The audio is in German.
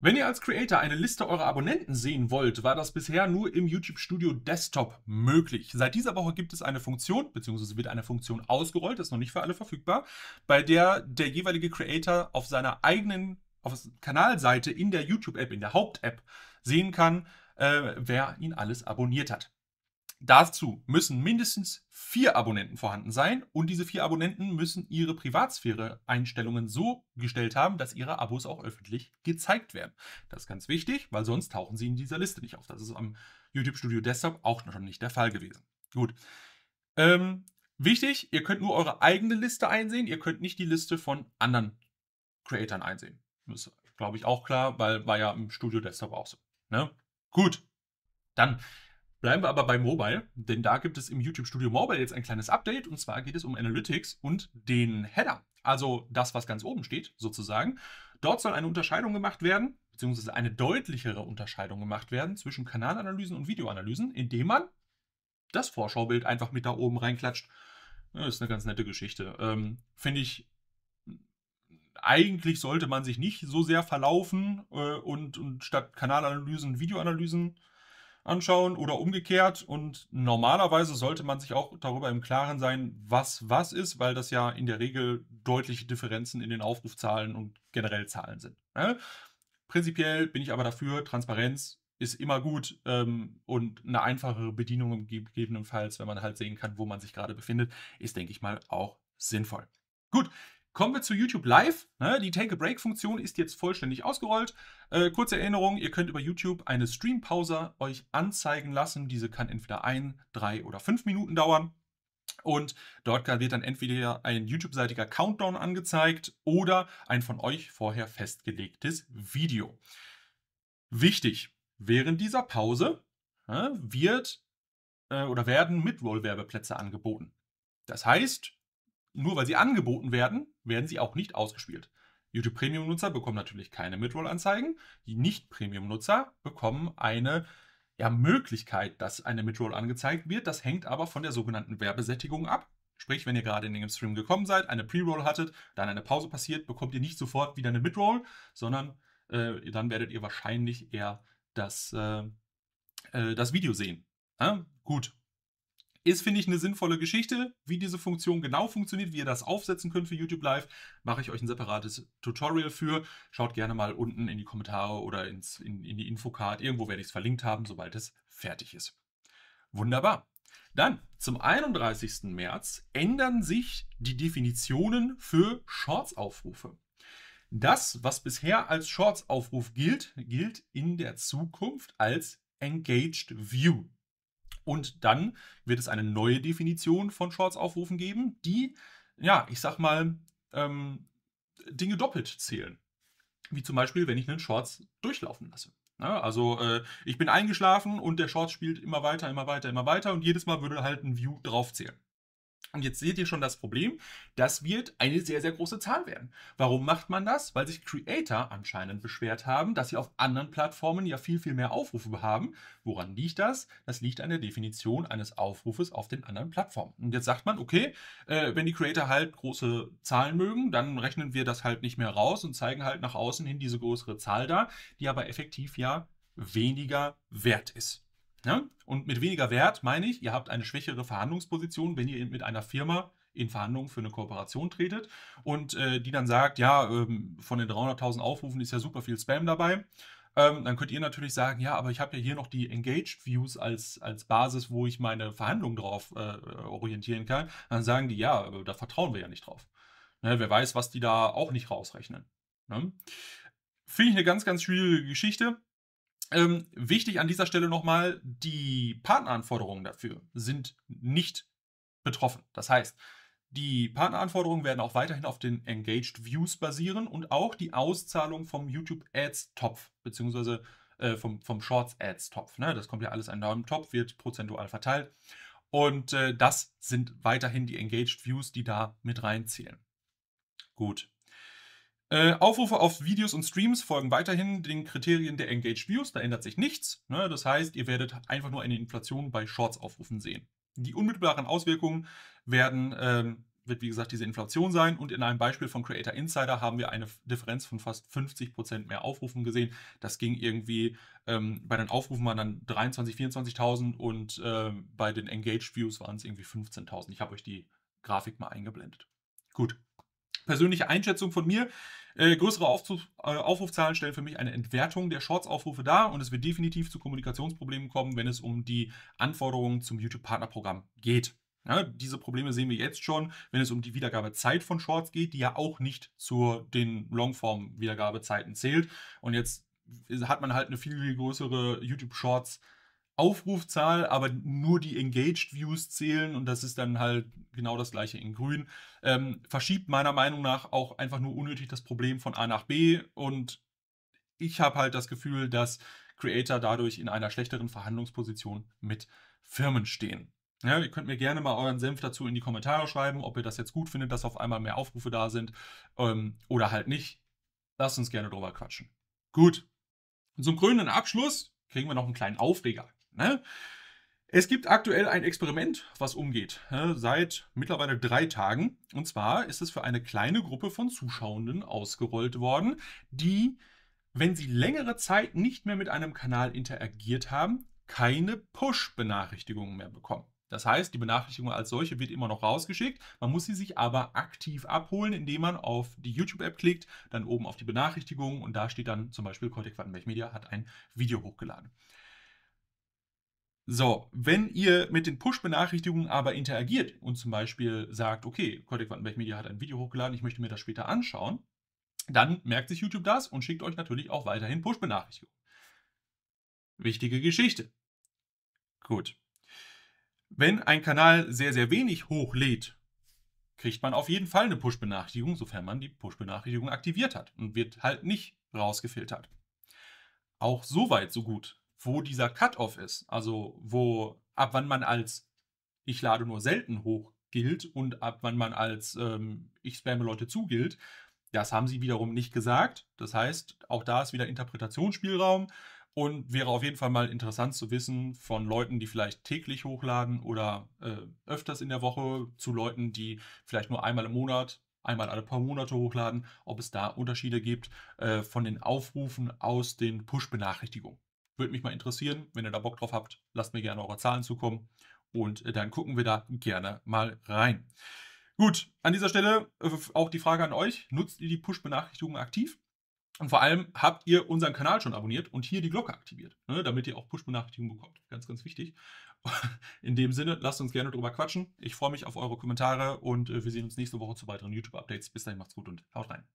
Wenn ihr als Creator eine Liste eurer Abonnenten sehen wollt, war das bisher nur im YouTube Studio Desktop möglich. Seit dieser Woche gibt es eine Funktion, beziehungsweise wird eine Funktion ausgerollt, ist noch nicht für alle verfügbar, bei der der jeweilige Creator auf seiner eigenen auf Kanalseite in der YouTube-App, in der Haupt-App, sehen kann, wer ihn alles abonniert hat. Dazu müssen mindestens 4 Abonnenten vorhanden sein und diese 4 Abonnenten müssen ihre Privatsphäre-Einstellungen so gestellt haben, dass ihre Abos auch öffentlich gezeigt werden. Das ist ganz wichtig, weil sonst tauchen sie in dieser Liste nicht auf. Das ist am YouTube Studio Desktop auch noch nicht der Fall gewesen. Gut. Wichtig, ihr könnt nur eure eigene Liste einsehen, ihr könnt nicht die Liste von anderen Creatoren einsehen. Das ist, glaube ich, auch klar, weil war ja im Studio Desktop auch so. Ne? Gut, dann bleiben wir aber bei Mobile, denn da gibt es im YouTube Studio Mobile jetzt ein kleines Update und zwar geht es um Analytics und den Header. Also das, was ganz oben steht, sozusagen. Dort soll eine Unterscheidung gemacht werden, beziehungsweise eine deutlichere Unterscheidung gemacht werden zwischen Kanalanalysen und Videoanalysen, indem man das Vorschaubild einfach mit da oben reinklatscht. Das ist eine ganz nette Geschichte. Finde ich, eigentlich sollte man sich nicht so sehr verlaufen und statt Kanalanalysen Videoanalysen anschauen oder umgekehrt. Und normalerweise sollte man sich auch darüber im Klaren sein, was ist, weil das ja in der Regel deutliche Differenzen in den Aufrufzahlen und generell Zahlen sind. Ne? Prinzipiell bin ich aber dafür, Transparenz ist immer gut und eine einfachere Bedienung gegebenenfalls, wenn man halt sehen kann, wo man sich gerade befindet, ist, denke ich mal, auch sinnvoll. Gut, kommen wir zu YouTube Live. Ne? Die Take-a-Break-Funktion ist jetzt vollständig ausgerollt. Kurze Erinnerung, ihr könnt über YouTube eine Stream-Pause euch anzeigen lassen. Diese kann entweder 1, 3 oder 5 Minuten dauern. Und dort wird dann entweder ein YouTube-seitiger Countdown angezeigt oder ein von euch vorher festgelegtes Video. Wichtig, während dieser Pause werden Midroll-Werbeplätze angeboten. Das heißt, nur weil sie angeboten werden, werden sie auch nicht ausgespielt. YouTube Premium-Nutzer bekommen natürlich keine Midroll-Anzeigen. Die Nicht-Premium-Nutzer bekommen eine Möglichkeit, dass eine Midroll angezeigt wird. Das hängt aber von der sogenannten Werbesättigung ab. Sprich, wenn ihr gerade in den Stream gekommen seid, eine Pre-Roll hattet, dann eine Pause passiert, bekommt ihr nicht sofort wieder eine Midroll, sondern dann werdet ihr wahrscheinlich eher das Video sehen. Ja, gut. Ist, finde ich, eine sinnvolle Geschichte. Wie diese Funktion genau funktioniert, wie ihr das aufsetzen könnt für YouTube Live, mache ich euch ein separates Tutorial für. Schaut gerne mal unten in die Kommentare oder in die Infocard. Irgendwo werde ich es verlinkt haben, sobald es fertig ist. Wunderbar. Dann, zum 31. März ändern sich die Definitionen für Shorts-Aufrufe. Das, was bisher als Shorts-Aufruf gilt, gilt in der Zukunft als Engaged View. Und dann wird es eine neue Definition von Shorts-Aufrufen geben, die, ja, ich sag mal, Dinge doppelt zählen. Wie zum Beispiel, wenn ich einen Shorts durchlaufen lasse. Ja, also ich bin eingeschlafen und der Shorts spielt immer weiter, immer weiter, immer weiter und jedes Mal würde halt ein View draufzählen. Und jetzt seht ihr schon das Problem, das wird eine sehr, sehr große Zahl werden. Warum macht man das? Weil sich Creator anscheinend beschwert haben, dass sie auf anderen Plattformen ja viel, viel mehr Aufrufe haben. Woran liegt das? Das liegt an der Definition eines Aufrufes auf den anderen Plattformen. Und jetzt sagt man, okay, wenn die Creator halt große Zahlen mögen, dann rechnen wir das halt nicht mehr raus und zeigen halt nach außen hin diese größere Zahl da, die aber effektiv ja weniger wert ist. Ja? Und mit weniger Wert meine ich, ihr habt eine schwächere Verhandlungsposition, wenn ihr mit einer Firma in Verhandlungen für eine Kooperation tretet und die dann sagt, ja, von den 300.000 Aufrufen ist ja super viel Spam dabei. Dann könnt ihr natürlich sagen, ja, aber ich habe ja hier noch die Engaged Views als Basis, wo ich meine Verhandlungen drauf orientieren kann. Dann sagen die, ja, da vertrauen wir ja nicht drauf. Ne, wer weiß, was die da auch nicht rausrechnen. Ne? Finde ich eine ganz, ganz schwierige Geschichte. Wichtig an dieser Stelle nochmal, die Partneranforderungen dafür sind nicht betroffen. Das heißt, die Partneranforderungen werden auch weiterhin auf den Engaged Views basieren und auch die Auszahlung vom YouTube Ads Topf, beziehungsweise vom Shorts Ads Topf. Ne? Das kommt ja alles in einem Topf, wird prozentual verteilt. Und das sind weiterhin die Engaged Views, die da mit reinzählen. Gut. Aufrufe auf Videos und Streams folgen weiterhin den Kriterien der Engaged Views, da ändert sich nichts. Ne? Das heißt, ihr werdet einfach nur eine Inflation bei Shorts-Aufrufen sehen. Die unmittelbaren Auswirkungen werden wird, wie gesagt, diese Inflation sein. Und in einem Beispiel von Creator Insider haben wir eine Differenz von fast 50% mehr Aufrufen gesehen. Das ging irgendwie, bei den Aufrufen waren dann 23.000, 24.000 und bei den Engaged Views waren es irgendwie 15.000. Ich habe euch die Grafik mal eingeblendet. Gut. Persönliche Einschätzung von mir. Größere Aufrufzahlen stellen für mich eine Entwertung der Shorts-Aufrufe dar und es wird definitiv zu Kommunikationsproblemen kommen, wenn es um die Anforderungen zum YouTube-Partnerprogramm geht. Ja, diese Probleme sehen wir jetzt schon, wenn es um die Wiedergabezeit von Shorts geht, die ja auch nicht zu den Longform-Wiedergabezeiten zählt. Und jetzt hat man halt eine viel größere YouTube-Shorts- Aufrufzahl, aber nur die Engaged Views zählen und das ist dann halt genau das gleiche in grün. Verschiebt meiner Meinung nach auch einfach nur unnötig das Problem von A nach B und ich habe halt das Gefühl, dass Creator dadurch in einer schlechteren Verhandlungsposition mit Firmen stehen. Ja, ihr könnt mir gerne mal euren Senf dazu in die Kommentare schreiben, ob ihr das jetzt gut findet, dass auf einmal mehr Aufrufe da sind oder halt nicht. Lasst uns gerne drüber quatschen. Gut. Und zum krönenden Abschluss kriegen wir noch einen kleinen Aufreger. Ne? Es gibt aktuell ein Experiment, was umgeht, seit mittlerweile 3 Tagen. Und zwar ist es für eine kleine Gruppe von Zuschauenden ausgerollt worden, die, wenn sie längere Zeit nicht mehr mit einem Kanal interagiert haben, keine Push-Benachrichtigungen mehr bekommen. Das heißt, die Benachrichtigung als solche wird immer noch rausgeschickt. Man muss sie sich aber aktiv abholen, indem man auf die YouTube-App klickt, dann oben auf die Benachrichtigungen und da steht dann zum Beispiel Kotek Wattenberg Media hat ein Video hochgeladen. So, wenn ihr mit den Push-Benachrichtigungen aber interagiert und zum Beispiel sagt, okay, Kotek Wattenberg Media hat ein Video hochgeladen, ich möchte mir das später anschauen, dann merkt sich YouTube das und schickt euch natürlich auch weiterhin Push-Benachrichtigungen. Wichtige Geschichte. Gut. Wenn ein Kanal sehr, sehr wenig hochlädt, kriegt man auf jeden Fall eine Push-Benachrichtigung, sofern man die Push-Benachrichtigung aktiviert hat und wird halt nicht rausgefiltert. Auch so weit, so gut. Wo dieser Cut-Off ist, also ab wann man als ich lade nur selten hoch gilt und ab wann man als ich spamme Leute zu gilt, das haben sie wiederum nicht gesagt. Das heißt, auch da ist wieder Interpretationsspielraum und wäre auf jeden Fall mal interessant zu wissen von Leuten, die vielleicht täglich hochladen oder öfters in der Woche zu Leuten, die vielleicht nur einmal im Monat, einmal alle paar Monate hochladen, ob es da Unterschiede gibt von den Aufrufen aus den Push-Benachrichtigungen. Würde mich mal interessieren, wenn ihr da Bock drauf habt, lasst mir gerne eure Zahlen zukommen und dann gucken wir da gerne mal rein. Gut, an dieser Stelle auch die Frage an euch, nutzt ihr die Push-Benachrichtigungen aktiv? Und vor allem habt ihr unseren Kanal schon abonniert und hier die Glocke aktiviert, ne, damit ihr auch Push-Benachrichtigungen bekommt. Ganz, ganz wichtig. In dem Sinne, lasst uns gerne drüber quatschen. Ich freue mich auf eure Kommentare und wir sehen uns nächste Woche zu weiteren YouTube-Updates. Bis dahin, macht's gut und haut rein.